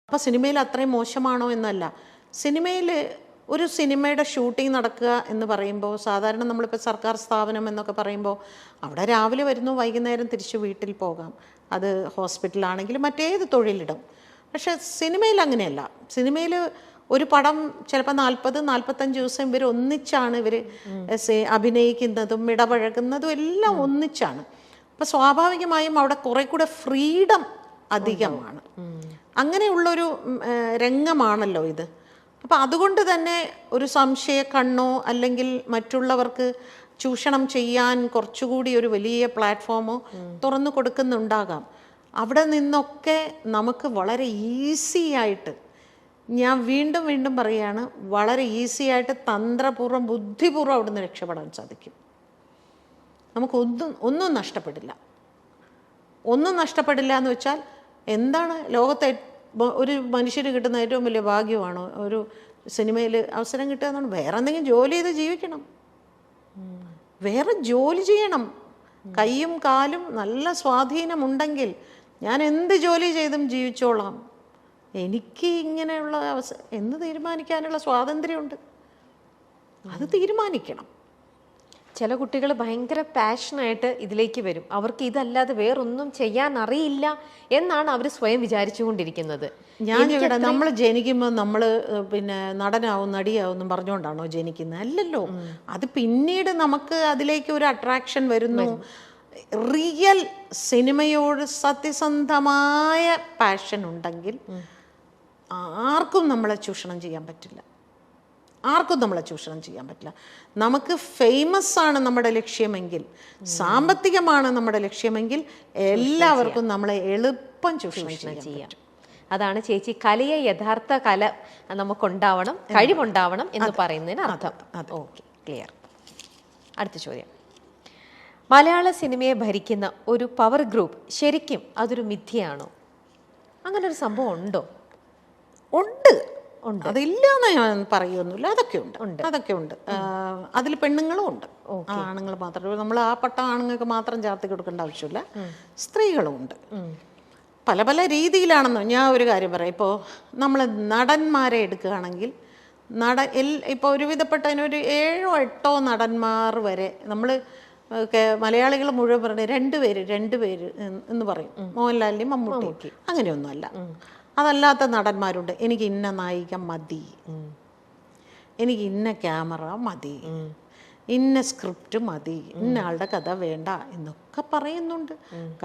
അപ്പോൾ സിനിമയിൽ അത്രയും മോശമാണോ എന്നല്ല. സിനിമയിൽ ഒരു സിനിമയുടെ ഷൂട്ടിംഗ് നടക്കുക എന്ന് പറയുമ്പോൾ സാധാരണ നമ്മളിപ്പോൾ സർക്കാർ സ്ഥാപനം എന്നൊക്കെ പറയുമ്പോൾ അവിടെ രാവിലെ വരുന്നു, വൈകുന്നേരം തിരിച്ച് വീട്ടിൽ പോകാം. അത് ഹോസ്പിറ്റലാണെങ്കിലും മറ്റേത് തൊഴിലിടും. പക്ഷേ സിനിമയിൽ അങ്ങനെയല്ല. സിനിമയിൽ ഒരു പടം ചിലപ്പോൾ 40-45 ദിവസം ഇവർ ഒന്നിച്ചാണ് അഭിനയിക്കുന്നതും ഇടപഴകുന്നതും എല്ലാം ഒന്നിച്ചാണ്. അപ്പോൾ സ്വാഭാവികമായും അവിടെ കുറെ കൂടെ ഫ്രീഡം അധികമാണ്. അങ്ങനെയുള്ളൊരു രംഗമാണല്ലോ ഇത്. അപ്പം അതുകൊണ്ട് തന്നെ ഒരു സംശയ കണ്ണോ അല്ലെങ്കിൽ മറ്റുള്ളവർക്ക് ചൂഷണം ചെയ്യാൻ കുറച്ചുകൂടി ഒരു വലിയ പ്ലാറ്റ്ഫോമോ തുറന്നു കൊടുക്കുന്നുണ്ടാകാം. അവിടെ നിന്നൊക്കെ നമുക്ക് വളരെ ഈസി ആയിട്ട്, ഞാൻ വീണ്ടും വീണ്ടും പറയുകയാണ്, വളരെ ഈസി ആയിട്ട് തന്ത്രപൂർവ്വം ബുദ്ധിപൂർവ്വം അവിടുന്ന് രക്ഷപ്പെടാൻ സാധിക്കും. ഒന്നും നഷ്ടപ്പെടില്ല. ഒന്നും നഷ്ടപ്പെടില്ല എന്ന് വെച്ചാൽ എന്താണ്, ലോകത്തെ ഒരു മനുഷ്യന് കിട്ടുന്ന ഏറ്റവും വലിയ ഭാഗ്യമാണോ ഒരു സിനിമയിൽ അവസരം കിട്ടുക എന്നാണ്? വേറെ എന്തെങ്കിലും ജോലി ചെയ്ത് ജീവിക്കണം, വേറെ ജോലി ചെയ്യണം. കൈയും കാലും നല്ല സ്വാധീനമുണ്ടെങ്കിൽ ഞാൻ എന്ത് ജോലി ചെയ്തും ജീവിച്ചോളാം, എനിക്ക് ഇങ്ങനെയുള്ള എന്ന് തീരുമാനിക്കാനുള്ള സ്വാതന്ത്ര്യമുണ്ട്. അത് തീരുമാനിക്കണം. ചില കുട്ടികൾ ഭയങ്കര പാഷനായിട്ട് ഇതിലേക്ക് വരും. അവർക്ക് ഇതല്ലാതെ വേറൊന്നും ചെയ്യാൻ അറിയില്ല എന്നാണ് അവർ സ്വയം വിചാരിച്ചുകൊണ്ടിരിക്കുന്നത്. നമ്മൾ ജനിക്കുമ്പോൾ നമ്മൾ പിന്നെ നടനാവും നടിയാവും എന്നും പറഞ്ഞുകൊണ്ടാണോ ജനിക്കുന്നത്? അല്ലല്ലോ. അത് പിന്നീട് നമുക്ക് അതിലേക്ക് ഒരു അട്രാക്ഷൻ വരുന്നു. റിയൽ സിനിമയോട് സത്യസന്ധമായ പാഷൻ ഉണ്ടെങ്കിൽ ആർക്കും നമ്മളെ ചൂഷണം ചെയ്യാൻ പറ്റില്ല. നമുക്ക് ഫേമസ് ആണ് നമ്മുടെ ലക്ഷ്യമെങ്കിൽ, സാമ്പത്തികമാണ് നമ്മുടെ ലക്ഷ്യമെങ്കിൽ, എല്ലാവർക്കും നമ്മളെ എളുപ്പം ചൂഷണം ചെയ്യാം. അതാണ് ചേച്ചി കലയെ യഥാർത്ഥ കല നമുക്കുണ്ടാവണം, കഴിവുണ്ടാവണം എന്ന് പറയുന്നതിന് അർത്ഥം. Okay, clear. അടുത്ത ചോദ്യം. മലയാള സിനിമയെ ഭരിക്കുന്ന ഒരു പവർ ഗ്രൂപ്പ് ശരിക്കും അതൊരു മിഥ്യയാണോ? അങ്ങനെ ഒരു സംഭവം ഉണ്ടോ? ഉണ്ട്. അതില്ലാന്ന് ഞാൻ പറയുമൊന്നുമില്ല. അതൊക്കെ ഉണ്ട്. അതിൽ പെണ്ണുങ്ങളും ഉണ്ട്, ആണുങ്ങൾ മാത്രമേ. നമ്മൾ ആ പട്ട ആണുങ്ങൾക്ക് മാത്രം ചാർത്തി കൊടുക്കേണ്ട ആവശ്യമില്ല, സ്ത്രീകളും ഉണ്ട്. പല പല രീതിയിലാണെന്നോ. ഞാൻ ഒരു കാര്യം പറയാം. ഇപ്പോൾ നമ്മൾ നടന്മാരെ എടുക്കുകയാണെങ്കിൽ ഇപ്പോൾ ഒരുവിധപ്പെട്ടതിനൊരു 7-8 നടന്മാർ വരെ നമ്മൾ മലയാളികൾ മുഴുവൻ പറഞ്ഞ രണ്ടുപേര് എന്ന് പറയും. മോഹൻലാലിൻ്റെയും മമ്മൂട്ടി അങ്ങനെയൊന്നുമല്ല. അതല്ലാത്ത നടന്മാരുണ്ട്. എനിക്ക് ഇന്ന നായിക മതി, എനിക്ക് ഇന്ന ക്യാമറ മതി, ഇന്ന സ്ക്രിപ്റ്റ് മതി, ഇന്ന ആളുടെ കഥ വേണ്ട എന്നൊക്കെ പറയുന്നുണ്ട്.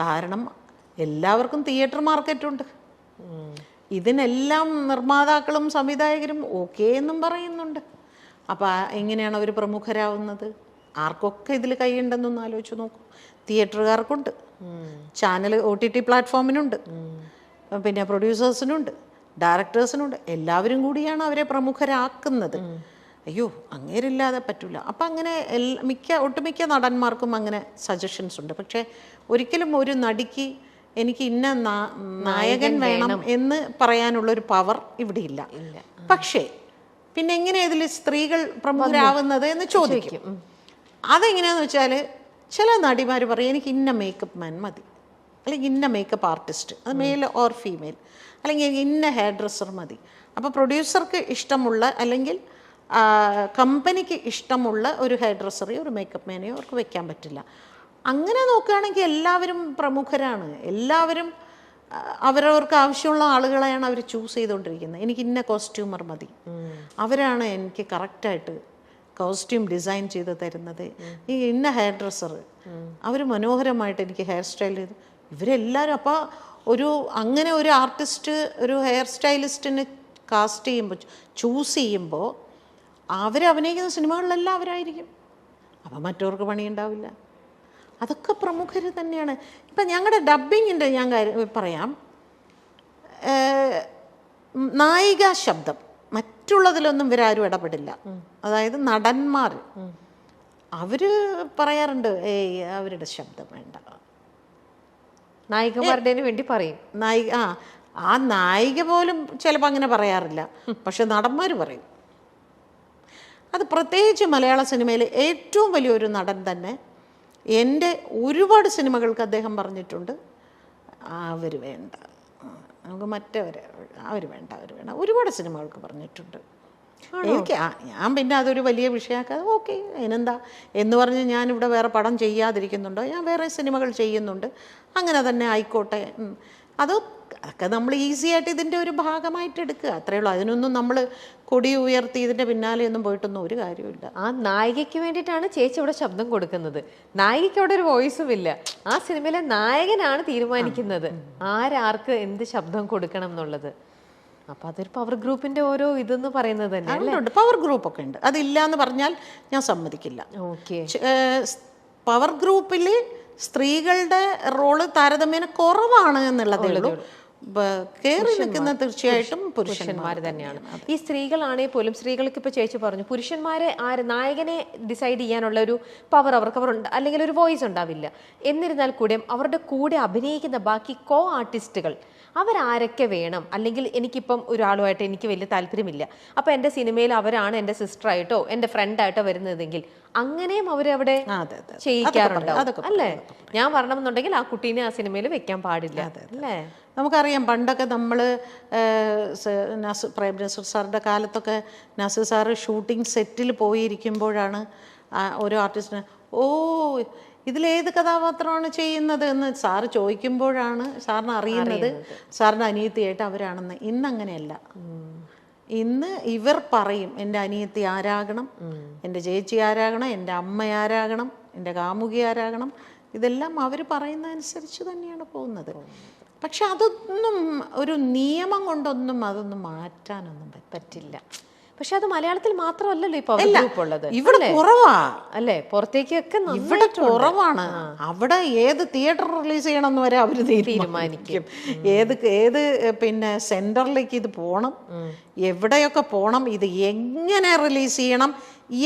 കാരണം എല്ലാവർക്കും തിയേറ്റർ മാർക്കറ്റുണ്ട്. ഇതിനെല്ലാം നിർമ്മാതാക്കളും സംവിധായകരും ഓക്കെ എന്നും പറയുന്നുണ്ട്. അപ്പോൾ എങ്ങനെയാണ് അവർ പ്രമുഖരാകുന്നത്? ആർക്കൊക്കെ ഇതിൽ കൈയുണ്ടെന്നൊന്ന് ആലോചിച്ച് നോക്കൂ. തിയേറ്ററുകാർക്കുണ്ട്, ചാനൽ OTT പ്ലാറ്റ്ഫോമിനുണ്ട്, പിന്നെ പ്രൊഡ്യൂസേഴ്സിനുണ്ട്, ഡയറക്ടേഴ്സിനുണ്ട്. എല്ലാവരും കൂടിയാണ് അവരെ പ്രമുഖരാക്കുന്നത്. അയ്യോ, അങ്ങേരില്ലാതെ പറ്റില്ല. അപ്പം അങ്ങനെ ഒട്ടുമിക്ക നടന്മാർക്കും അങ്ങനെ സജഷൻസ് ഉണ്ട്. പക്ഷേ ഒരിക്കലും ഒരു നടിക്ക് എനിക്ക് ഇന്ന നായകൻ വേണം എന്ന് പറയാനുള്ളൊരു പവർ ഇവിടെ ഇല്ല. പക്ഷേ പിന്നെ എങ്ങനെയാണ് ഇതിൽ സ്ത്രീകൾ പ്രമുഖരാകുന്നത് എന്ന് ചോദിക്കും. അതെങ്ങനെയാണെന്ന് വെച്ചാൽ ചില നടിമാർ പറയും എനിക്ക് ഇന്ന മേക്കപ്പ് മാൻ മതി, അല്ലെങ്കിൽ ഇന്ന മേക്കപ്പ് ആർട്ടിസ്റ്റ്, അത് മെയിൽ ഓർ ഫീമെയിൽ, അല്ലെങ്കിൽ ഇന്ന ഹെയർ ഡ്രസ്സർ മതി. അപ്പോൾ പ്രൊഡ്യൂസർക്ക് ഇഷ്ടമുള്ള അല്ലെങ്കിൽ കമ്പനിക്ക് ഇഷ്ടമുള്ള ഒരു ഹെയർ ഡ്രസ്സറെയോ ഒരു മേക്കപ്പ് മാനെയോ അവർക്ക് വെക്കാൻ പറ്റില്ല. അങ്ങനെ നോക്കുകയാണെങ്കിൽ എല്ലാവരും പ്രമുഖരാണ്. എല്ലാവരും അവരവർക്ക് ആവശ്യമുള്ള ആളുകളെയാണ് അവർ ചൂസ് ചെയ്തുകൊണ്ടിരിക്കുന്നത്. എനിക്ക് ഇന്ന കോസ്റ്റ്യൂമർ മതി, അവരാണ് എനിക്ക് കറക്റ്റായിട്ട് കോസ്റ്റ്യൂം ഡിസൈൻ ചെയ്ത് തരുന്നത്. ഈ ഇന്ന ഹെയർ ഡ്രസ്സർ, അവർ മനോഹരമായിട്ട് എനിക്ക് ഹെയർ സ്റ്റൈൽ ചെയ്ത്, ഇവരെല്ലാവരും. അപ്പോൾ അങ്ങനെ ഒരു ആർട്ടിസ്റ്റ് ഒരു ഹെയർ സ്റ്റൈലിസ്റ്റിനെ കാസ്റ്റ് ചെയ്യുമ്പോൾ ചൂസ് ചെയ്യുമ്പോൾ അവരഭിനയിക്കുന്ന സിനിമകളിലെല്ലാം അവരായിരിക്കും. അപ്പം മറ്റവർക്ക് പണിയുണ്ടാവില്ല. അതൊക്കെ പ്രമുഖർ തന്നെയാണ്. ഇപ്പം ഞങ്ങളുടെ ഡബ്ബിങ്ങിൻ്റെ ഞാൻ പറയാം, നായിക ശബ്ദം മറ്റുള്ളതിലൊന്നും ഇവരാരും ഇടപെടില്ല. അതായത് നടന്മാർ അവർ പറയാറുണ്ട്, അവരുടെ ശബ്ദം വേണ്ട, നായികമാരുടെ വേണ്ടി പറയും. ആ നായിക പോലും ചിലപ്പോൾ അങ്ങനെ പറയാറില്ല, പക്ഷെ നടന്മാർ പറയും. അത് പ്രത്യേകിച്ച് മലയാള സിനിമയിലെ ഏറ്റവും വലിയൊരു നടൻ തന്നെ എൻ്റെ ഒരുപാട് സിനിമകൾക്ക് അദ്ദേഹം പറഞ്ഞിട്ടുണ്ട്, അവർ വേണ്ട, നമുക്ക് മറ്റവരെ അവർ വേണ്ട ഒരുപാട് സിനിമകൾക്ക് പറഞ്ഞിട്ടുണ്ട്. എനിക്ക് ഞാൻ പിന്നെ അതൊരു വലിയ വിഷയമാക്കാതെ ഓക്കെ അതിനെന്താ എന്ന് പറഞ്ഞ് ഞാനിവിടെ വേറെ പടം ചെയ്യാതിരിക്കുന്നുണ്ടോ, ഞാൻ വേറെ സിനിമകൾ ചെയ്യുന്നുണ്ട്, അങ്ങനെ തന്നെ ആയിക്കോട്ടെ. അതൊക്കെ നമ്മൾ ഈസി ആയിട്ട് ഇതിൻ്റെ ഒരു ഭാഗമായിട്ട് എടുക്കുക, അത്രയേ ഉള്ളൂ. അതിനൊന്നും നമ്മൾ കൊടി ഉയർത്തി ഇതിൻ്റെ പിന്നാലെയൊന്നും പോയിട്ടൊന്നും ഒരു കാര്യമില്ല. ആ നായികയ്ക്ക് വേണ്ടിയിട്ടാണ് ചേച്ചി ഇവിടെ ശബ്ദം കൊടുക്കുന്നത്. നായികയ്ക്ക് അവിടെ ഒരു വോയിസും ഇല്ല. ആ സിനിമയിലെ നായകനാണ് തീരുമാനിക്കുന്നത് ആരാർക്ക് എന്ത് ശബ്ദം കൊടുക്കണം എന്നുള്ളത്. അപ്പൊ അതൊരു പവർ ഗ്രൂപ്പിന്റെ ഓരോ ഇതെന്ന് പറയുന്നത് തന്നെ പവർ ഗ്രൂപ്പ് ഒക്കെ ഉണ്ട്. അതില്ല എന്ന് പറഞ്ഞാൽ ഞാൻ സമ്മതിക്കില്ല. ഓക്കെ, പവർ ഗ്രൂപ്പിൽ സ്ത്രീകളുടെ റോള് താരതമ്യേന കുറവാണ് എന്നുള്ളതേ ഉള്ളൂ. കയറി നിൽക്കുന്ന തീർച്ചയായിട്ടും പുരുഷന്മാർ തന്നെയാണ്. ഈ സ്ത്രീകളാണെങ്കിൽ പോലും, സ്ത്രീകൾക്ക് ഇപ്പൊ ചേച്ചി പറഞ്ഞു പുരുഷന്മാരെ നായകനെ ഡിസൈഡ് ചെയ്യാനുള്ള ഒരു പവർ അവർ അല്ലെങ്കിൽ ഒരു വോയിസ് ഉണ്ടാവില്ല. എന്നിരുന്നാൽ കൂടെ അവരുടെ കൂടെ അഭിനയിക്കുന്ന ബാക്കി കോ ആർട്ടിസ്റ്റുകൾ അവരാരൊക്കെ വേണം, അല്ലെങ്കിൽ എനിക്കിപ്പം ഒരാളുമായിട്ട് എനിക്ക് വലിയ താല്പര്യമില്ല, അപ്പം എൻ്റെ സിനിമയിൽ അവരാണ് എൻ്റെ സിസ്റ്ററായിട്ടോ എൻ്റെ ഫ്രണ്ടായിട്ടോ വരുന്നതെങ്കിൽ അങ്ങനെയും അവരവിടെ ചെയ്യിക്കാറുണ്ടാവും അല്ലേ? ഞാൻ വരണമെന്നുണ്ടെങ്കിൽ ആ കുട്ടീനെ ആ സിനിമയിൽ വെക്കാൻ പാടില്ല അല്ലേ? നമുക്കറിയാം പണ്ടൊക്കെ നമ്മൾ പ്രേം നസീർ സാറിൻ്റെ കാലത്തൊക്കെ നസീർ സാറ് ഷൂട്ടിംഗ് സെറ്റിൽ പോയിരിക്കുമ്പോഴാണ് ഓരോ ആർട്ടിസ്റ്റിന് ഇതിലേത് കഥാപാത്രമാണ് ചെയ്യുന്നത് എന്ന് സാറ് ചോദിക്കുമ്പോഴാണ് സാറിന് അറിയുന്നത് സാറിൻ്റെ അനിയത്തിയായിട്ട് അവരാണെന്ന്. ഇന്നങ്ങനെയല്ല. ഇന്ന് ഇവർ പറയും എൻ്റെ അനിയത്തി ആരാകണം, എൻ്റെ ചേച്ചി ആരാകണം, എൻ്റെ അമ്മ ആരാകണം, എൻ്റെ കാമുകി ആരാകണം, ഇതെല്ലാം അവർ പറയുന്നതനുസരിച്ച് തന്നെയാണ് പോകുന്നത്. പക്ഷെ അതൊന്നും ഒരു നിയമം കൊണ്ടൊന്നും അതൊന്നും മാറ്റാനൊന്നും പറ്റില്ല. പക്ഷെ അത് മലയാളത്തിൽ മാത്രമല്ലല്ലോ ഇപ്പൊ ഉള്ളത്, ഇവിടെ കുറവാ അല്ലേ? പുറത്തേക്കൊക്കെ ഇവിടെ കുറവാണ്. അവിടെ ഏത് തിയേറ്റർ റിലീസ് ചെയ്യണമെന്ന് വരെ അവർ തീരുമാനിക്കും. ഏത് പിന്നെ സെന്ററിലേക്ക് ഇത് പോകണം, എവിടെയൊക്കെ പോകണം, ഇത് എങ്ങനെ റിലീസ് ചെയ്യണം,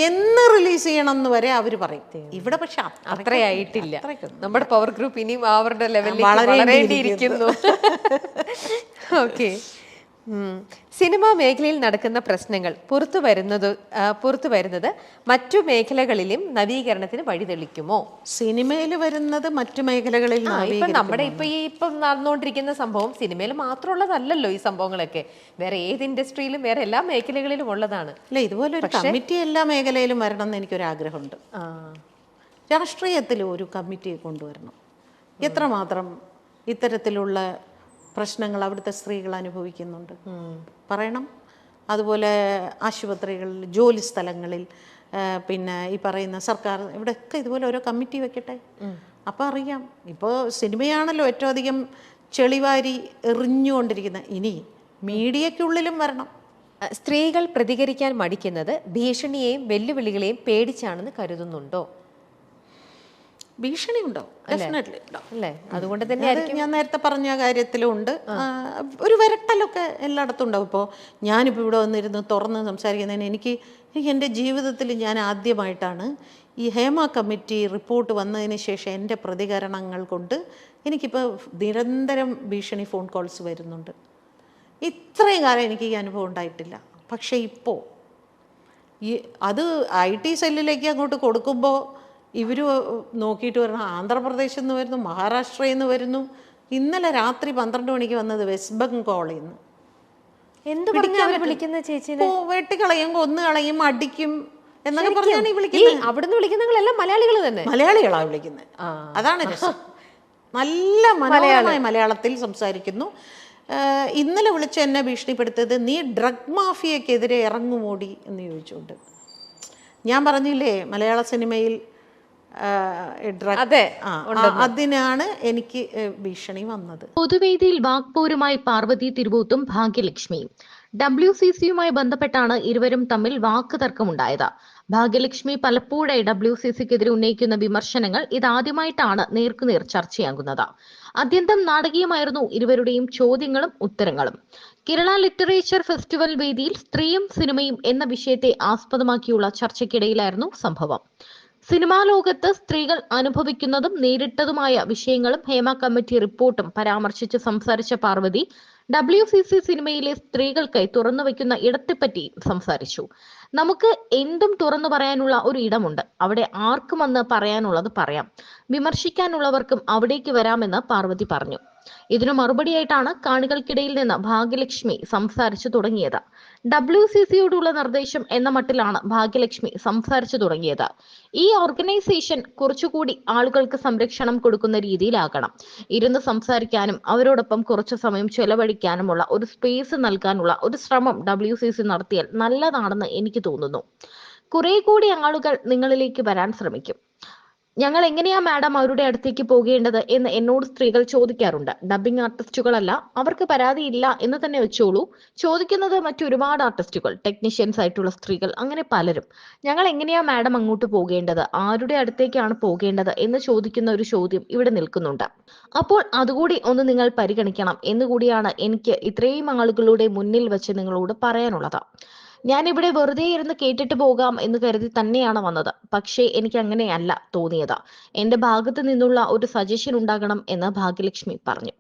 എന്ന് റിലീസ് ചെയ്യണം എന്ന് വരെ അവർ പറയും. ഇവിടെ പക്ഷെ അത്രയായിട്ടില്ല. നമ്മുടെ പവർ ഗ്രൂപ്പ് ഇനിയും അവരുടെ ലെവലിൽ വളരേണ്ടിയിരിക്കുന്നു. ഓക്കെ, സിനിമാ മേഖലയിൽ നടക്കുന്ന പ്രശ്നങ്ങൾ പുറത്തു വരുന്നത് മറ്റു മേഖലകളിലും നവീകരണത്തിന് വഴിതെളിക്കുമോ? സിനിമയിൽ വരുന്നത് മറ്റു മേഖലകളിൽ നമ്മുടെ ഇപ്പം നടന്നുകൊണ്ടിരിക്കുന്ന സംഭവം സിനിമയിൽ മാത്രമുള്ളതല്ലല്ലോ. ഈ സംഭവങ്ങളൊക്കെ വേറെ ഏത് ഇൻഡസ്ട്രിയിലും വേറെ എല്ലാ മേഖലകളിലും ഉള്ളതാണ്. അല്ല, ഇതുപോലെ ഒരു കമ്മിറ്റി എല്ലാ മേഖലയിലും വരണം എന്ന് എനിക്കൊരാഗ്രഹമുണ്ട്. രാഷ്ട്രീയത്തിൽ ഒരു കമ്മിറ്റിയെ കൊണ്ടുവരണം. എത്രമാത്രം ഇത്തരത്തിലുള്ള പ്രശ്നങ്ങൾ അവിടുത്തെ സ്ത്രീകൾ അനുഭവിക്കുന്നുണ്ട് പറയണം. അതുപോലെ ആശുപത്രികളിൽ, ജോലി സ്ഥലങ്ങളിൽ, പിന്നെ ഈ പറയുന്ന സർക്കാർ, ഇവിടെയൊക്കെ ഇതുപോലെ ഓരോ കമ്മിറ്റി വെക്കട്ടെ. അപ്പം അറിയാം. ഇപ്പോൾ സിനിമയാണല്ലോ ഏറ്റവും അധികം ചെളിവാരി എറിഞ്ഞുകൊണ്ടിരിക്കുന്നത്. ഇനി മീഡിയക്കുള്ളിലും വരണം. സ്ത്രീകൾ പ്രതികരിക്കാൻ മടിക്കുന്നത് ഭീഷണിയെയും വെല്ലുവിളികളെയും പേടിച്ചാണെന്ന് കരുതുന്നുണ്ടോ? ഭീഷണി ഉണ്ടാവും, ഡെഫിനറ്റ്ലി ഉണ്ടാവും അല്ലേ? അതുകൊണ്ട് തന്നെ ഞാൻ നേരത്തെ പറഞ്ഞ കാര്യത്തിലും ഉണ്ട്. ഒരു വിരട്ടലൊക്കെ എല്ലായിടത്തും ഉണ്ടാവും. ഇപ്പോൾ ഞാനിപ്പോൾ ഇവിടെ വന്നിരുന്ന് തുറന്ന് സംസാരിക്കുന്നതിന് എനിക്ക് എൻ്റെ ജീവിതത്തിൽ ഞാൻ ആദ്യമായിട്ടാണ് ഈ ഹേമ കമ്മിറ്റി റിപ്പോർട്ട് വന്നതിന് ശേഷം എൻ്റെ പ്രതികരണങ്ങൾ കൊണ്ട് എനിക്കിപ്പോൾ നിരന്തരം ഭീഷണി ഫോൺ കോൾസ് വരുന്നുണ്ട്. ഇത്രയും കാലം എനിക്ക് ഈ അനുഭവം ഉണ്ടായിട്ടില്ല. പക്ഷേ ഇപ്പോൾ അത് IT സെല്ലിലേക്ക് അങ്ങോട്ട് കൊടുക്കുമ്പോൾ ഇവർ നോക്കിയിട്ട് വരണം, ആന്ധ്രാപ്രദേശിൽ നിന്ന് വരുന്നു, മഹാരാഷ്ട്രയിൽ നിന്ന് വരുന്നു. ഇന്നലെ രാത്രി 12 മണിക്ക് വന്നത് വെസ്റ്റ് ബംഗാളിൽ നിന്ന്. എന്ത് വിളിക്കുന്ന ചേച്ചി? വെട്ടിക്കളയും, കൊന്നുകളയും, അടിക്കും എന്നൊക്കെ പറഞ്ഞാണ് ഈ വിളിക്കുന്നത്. അവിടുന്ന് വിളിക്കുന്നവങ്ങളെല്ലാം മലയാളികൾ തന്നെ, മലയാളികളാണ് വിളിക്കുന്നത്. അതാണ് രസം. നല്ല മനോഹരമായ മലയാളത്തിൽ സംസാരിക്കുന്നു. ഇന്നലെ വിളിച്ച് എന്നെ ഭീഷണിപ്പെടുത്തത് നീ ഡ്രഗ് മാഫിയക്കെതിരെ ഇറങ്ങുമോടി എന്ന് ചോദിച്ചുകൊണ്ട്. ഞാൻ പറഞ്ഞില്ലേ മലയാള സിനിമയിൽ അതിനാണ് എനിക്ക് ഭീഷണി വന്നത്. പൊതുവേദിയിൽ വാക്പോരുമായി പാർവതി തിരുവോത്തും ഭാഗ്യലക്ഷ്മിയും. WCCയുമായി ബന്ധപ്പെട്ടാണ് ഇരുവരും തമ്മിൽ വാക്ക് തർക്കമുണ്ടായത്. ഭാഗ്യലക്ഷ്മി പലപ്പോഴായി WCCക്കെതിരെ ഉന്നയിക്കുന്ന വിമർശനങ്ങൾ ഇതാദ്യമായിട്ടാണ് നേർക്കുനേർ ചർച്ചയാകുന്നത്. അത്യന്തം നാടകീയമായിരുന്നു ഇരുവരുടെയും ചോദ്യങ്ങളും ഉത്തരങ്ങളും. കേരള ലിറ്ററേച്ചർ ഫെസ്റ്റിവൽ വേദിയിൽ സ്ത്രീയും സിനിമയും എന്ന വിഷയത്തെ ആസ്പദമാക്കിയുള്ള ചർച്ചയ്ക്കിടയിലായിരുന്നു സംഭവം. സിനിമാ ലോകത്ത് സ്ത്രീകൾ അനുഭവിക്കുന്നതും നേരിട്ടതുമായ വിഷയങ്ങളും ഹേമ കമ്മിറ്റി റിപ്പോർട്ടും പരാമർശിച്ച് സംസാരിച്ച പാർവതി WCC സിനിമയിലെ സ്ത്രീകൾക്കായി തുറന്നു വയ്ക്കുന്ന ഇടത്തെപ്പറ്റി സംസാരിച്ചു. നമുക്ക് എന്തും തുറന്നു പറയാനുള്ള ഒരു ഇടമുണ്ട്. അവിടെ ആർക്കും വന്ന് പറയാനുള്ളത് പറയാം. വിമർശിക്കാനുള്ളവർക്കും അവിടേക്ക് വരാമെന്ന് പാർവതി പറഞ്ഞു. ഇതിനു മറുപടിയായിട്ടാണ് കാണികൾക്കിടയിൽ നിന്ന് ഭാഗ്യലക്ഷ്മി സംസാരിച്ചു തുടങ്ങിയത്. WCCയോടുള്ള നിർദ്ദേശം എന്ന മട്ടിലാണ് ഭാഗ്യലക്ഷ്മി സംസാരിച്ചു തുടങ്ങിയത്. ഈ ഓർഗനൈസേഷൻ കുറച്ചുകൂടി ആളുകൾക്ക് സംരക്ഷണം കൊടുക്കുന്ന രീതിയിലാകണം. ഇരുന്ന് സംസാരിക്കാനും അവരോടൊപ്പം കുറച്ചു സമയം ചെലവഴിക്കാനുമുള്ള ഒരു സ്പേസ് നൽകാനുള്ള ഒരു ശ്രമം WCC നടത്തിയാൽ നല്ലതാണെന്ന് എനിക്ക് തോന്നുന്നു. കുറെ കൂടി ആളുകൾ നിങ്ങളിലേക്ക് വരാൻ ശ്രമിക്കും. ഞങ്ങൾ എങ്ങനെയാ മാഡം അവരുടെ അടുത്തേക്ക് പോകേണ്ടത് എന്ന് എന്നോട് സ്ത്രീകൾ ചോദിക്കാറുണ്ട്. ഡബ്ബിംഗ് ആർട്ടിസ്റ്റുകളല്ല, അവർക്ക് പരാതിയില്ല എന്ന് തന്നെ വെച്ചോളൂ. ചോദിക്കുന്നത് മറ്റൊരുപാട് ആർട്ടിസ്റ്റുകൾ, ടെക്നീഷ്യൻസ് ആയിട്ടുള്ള സ്ത്രീകൾ, അങ്ങനെ പലരും. ഞങ്ങൾ എങ്ങനെയാ മാഡം അങ്ങോട്ട് പോകേണ്ടത്, ആരുടെ അടുത്തേക്കാണ് പോകേണ്ടത് എന്ന് ചോദിക്കുന്ന ഒരു ചോദ്യം ഇവിടെ നിൽക്കുന്നുണ്ട്. അപ്പോൾ അതുകൂടി ഒന്ന് നിങ്ങൾ പരിഗണിക്കണം എന്നുകൂടിയാണ് എനിക്ക് ഇത്രയും ആളുകളുടെ മുന്നിൽ വെച്ച് നിങ്ങളോട് പറയാനുള്ളത്. ഞാൻ ഇവിടെ വെറുതെ ഇരുന്ന് കേട്ടിട്ട് പോകാം എന്ന് കരുതി തന്നെയാണ് വന്നത്. പക്ഷേ എനിക്ക് അങ്ങനെയല്ല തോന്നിയത്. എന്റെ ഭാഗത്ത് നിന്നുള്ള ഒരു സജഷൻ ഉണ്ടാകണം എന്ന് ഭാഗ്യലക്ഷ്മി പറഞ്ഞു.